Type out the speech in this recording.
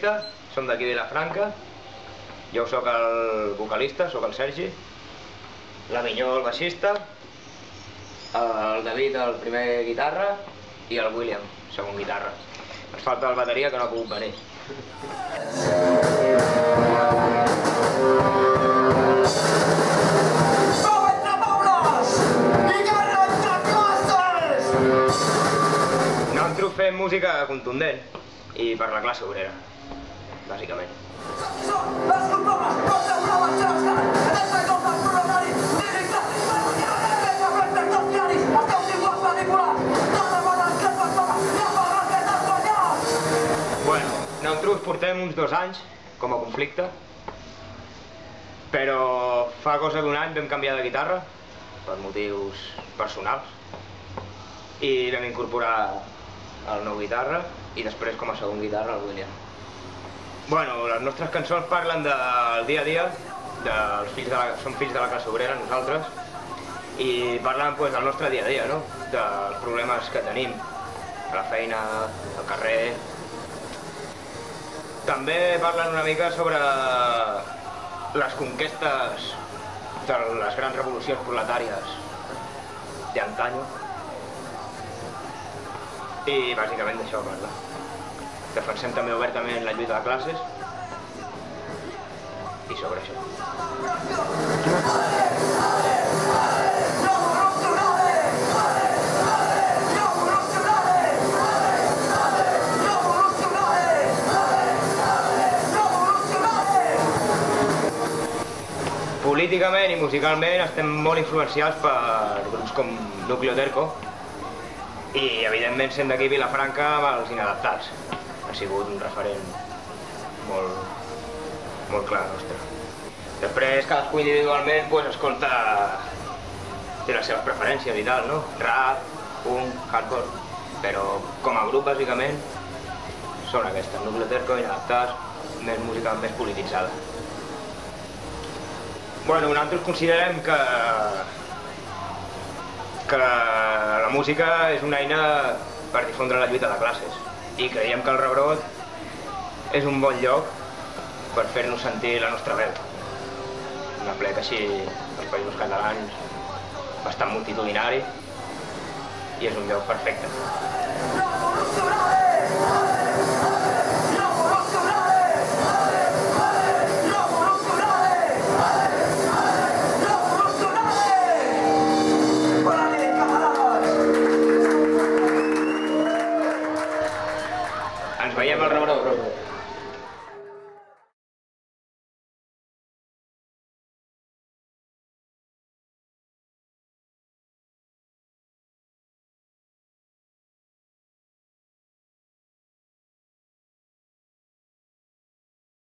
Conflicte, som d'aquí de Vilafranca. Jo sóc el vocalista, sóc el Sergi. La Minyó, el baixista. El David, el primer guitarra. I el William, segon guitarra. Ens falta el bateria, que no ha pogut venir. Nosaltres fem música contundent i per la classe obrera, bàsicament. Bueno, nosaltres portem uns 2 anys com a Conflicte, però fa cosa d'un any vam canviar de guitarra per motius personals i vam incorporar el nou guitarra i després com a segon guitarra el William. Bueno, les nostres cançons parlen del dia a dia, som fills de la classe obrera nosaltres, i parlen del nostre dia a dia, no? Dels problemes que tenim a la feina, al carrer. També parlen una mica sobre les conquestes de les grans revolucions proletàries d'antanyo. I bàsicament d'això parla. Defensem també obertament la lluita de classes i sobre això. Políticament i musicalment estem molt influenciats per grups com Núcleo Terco i, evidentment, sent d'aquí Vilafranca, amb els Inadaptats. Ha sigut un referent molt clar nostre. Després, cadascú individualment escolta, té les seves preferències i tal, no? Rap, punk, hardcore, però com a grup, bàsicament, són aquestes, Núcleo Terco, Inadaptats, més música més polititzada. Bueno, nosaltres considerem que la música és una eina per difondre la lluita de classes i creiem que el Rebrot és un bon lloc per fer-nos sentir la nostra veu. Un aplec així als Països Catalans bastant multitudinari i és un lloc perfecte.